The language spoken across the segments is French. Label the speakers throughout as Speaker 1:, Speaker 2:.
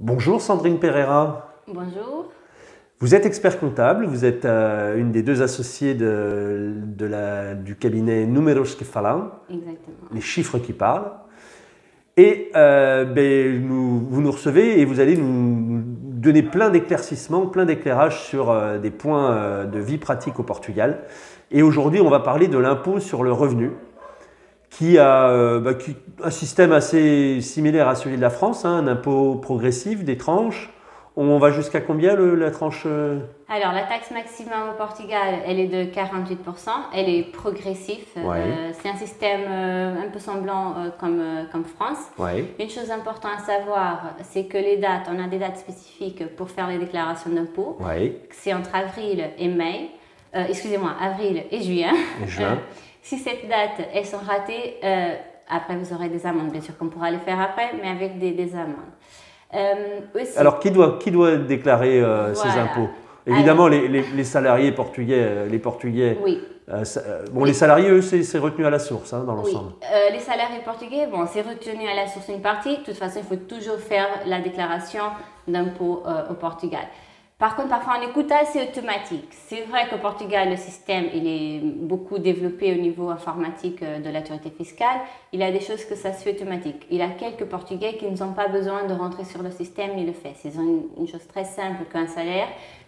Speaker 1: Bonjour Sandrine Pereira.
Speaker 2: Bonjour.
Speaker 1: Vous êtes expert comptable, vous êtes une des deux associées du cabinet Números que Falam,
Speaker 2: Exactement.
Speaker 1: les chiffres qui parlent. Et vous nous recevez et vous allez nous donner plein d'éclaircissements, plein d'éclairages sur des points de vie pratique au Portugal. Et aujourd'hui, on va parler de l'impôt sur le revenu, qui a un système assez similaire à celui de la France, hein, un impôt progressif, des tranches. On va jusqu'à combien la tranche
Speaker 2: Alors, la taxe maximum au Portugal, elle est de 48%. Elle est progressive.
Speaker 1: Ouais.
Speaker 2: C'est un système un peu semblant comme France.
Speaker 1: Ouais.
Speaker 2: Une chose importante à savoir, c'est que les dates, on a des dates spécifiques pour faire les déclarations d'impôts.
Speaker 1: Ouais.
Speaker 2: C'est entre avril et mai. Excusez-moi, avril et juin.
Speaker 1: Et juin.
Speaker 2: Si cette date, elles sont ratées, après vous aurez des amendes, bien sûr qu'on pourra les faire après, mais avec des amendes. Aussi,
Speaker 1: Alors, qui doit déclarer ces
Speaker 2: voilà.
Speaker 1: impôts? Évidemment, les salariés portugais,
Speaker 2: Oui.
Speaker 1: Les salariés, eux, c'est retenu à la source, hein, dans l'ensemble.
Speaker 2: Oui. Les salariés portugais, bon, c'est retenu à la source une partie. De toute façon, il faut toujours faire la déclaration d'impôt au Portugal. Par contre, parfois, on écoute assez automatique. C'est vrai qu'au Portugal, le système, il est beaucoup développé au niveau informatique de l'autorité fiscale. Il y a des choses que ça se fait automatique. Il y a quelques Portugais qui n'ont pas besoin de rentrer sur le système, ils le font. Ils ont une chose très simple qu'un salaire.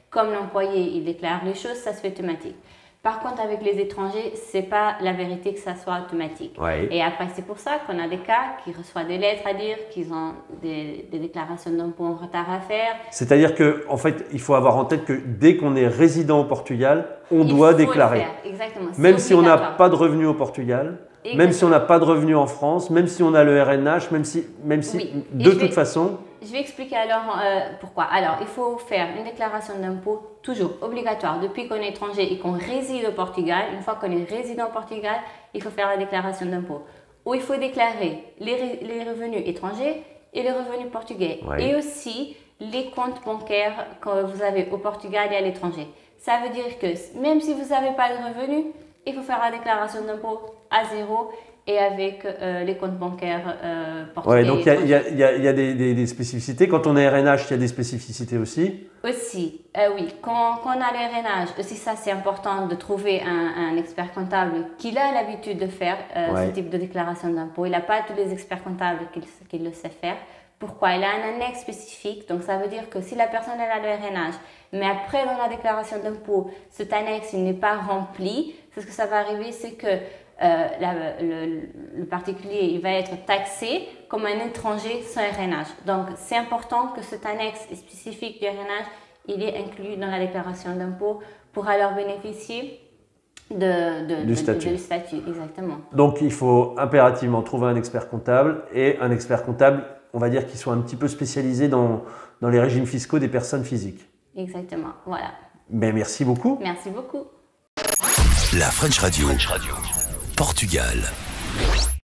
Speaker 2: Comme l'employé, il déclare les choses, ça se fait automatique. Par contre, avec les étrangers, c'est pas la vérité que ça soit automatique.
Speaker 1: Ouais.
Speaker 2: Et après, c'est pour ça qu'on a des cas qui reçoivent des lettres à dire qu'ils ont des déclarations d'impôts en retard à faire.
Speaker 1: C'est-à-dire qu'en fait, il faut avoir en tête que dès qu'on est résident au Portugal, on doit déclarer.
Speaker 2: Il faut le faire, exactement.
Speaker 1: Même si on n'a
Speaker 2: obligatoire.
Speaker 1: pas de revenus au Portugal, même si on n'a pas de revenus en France, même si on a le RNH, même si
Speaker 2: Oui.
Speaker 1: de toute façon…
Speaker 2: Je vais expliquer alors pourquoi. Alors, il faut faire une déclaration d'impôt toujours obligatoire depuis qu'on est étranger et qu'on réside au Portugal. Une fois qu'on est résident au Portugal, il faut faire la déclaration d'impôt. Où il faut déclarer les revenus étrangers et les revenus portugais.
Speaker 1: Ouais.
Speaker 2: Et aussi les comptes bancaires que vous avez au Portugal et à l'étranger. Ça veut dire que même si vous n'avez pas de revenus, il faut faire la déclaration d'impôt à zéro et avec les comptes bancaires portugais.
Speaker 1: Ouais, donc il y a des spécificités. Quand on est RNH, il y a des spécificités aussi.
Speaker 2: Aussi, oui. Quand on a le RNH, aussi ça c'est important de trouver un expert comptable qui a l'habitude de faire ce type de déclaration d'impôt. Il n'a pas tous les experts comptables qui le savent faire. Pourquoi? Il a un annexe spécifique, donc ça veut dire que si la personne elle a le RNH, mais après dans la déclaration d'impôt, cet annexe il n'est pas rempli, ce que ça va arriver, c'est que le particulier il va être taxé comme un étranger sans RNH. Donc c'est important que cet annexe spécifique du RNH il est inclus dans la déclaration d'impôt pour alors bénéficier du statut. Exactement.
Speaker 1: Donc il faut impérativement trouver un expert comptable et un expert comptable, on va dire, qui soit un petit peu spécialisé dans les régimes fiscaux des personnes physiques.
Speaker 2: Exactement, voilà.
Speaker 1: Mais merci beaucoup.
Speaker 2: Merci beaucoup.
Speaker 3: La French Radio. Portugal.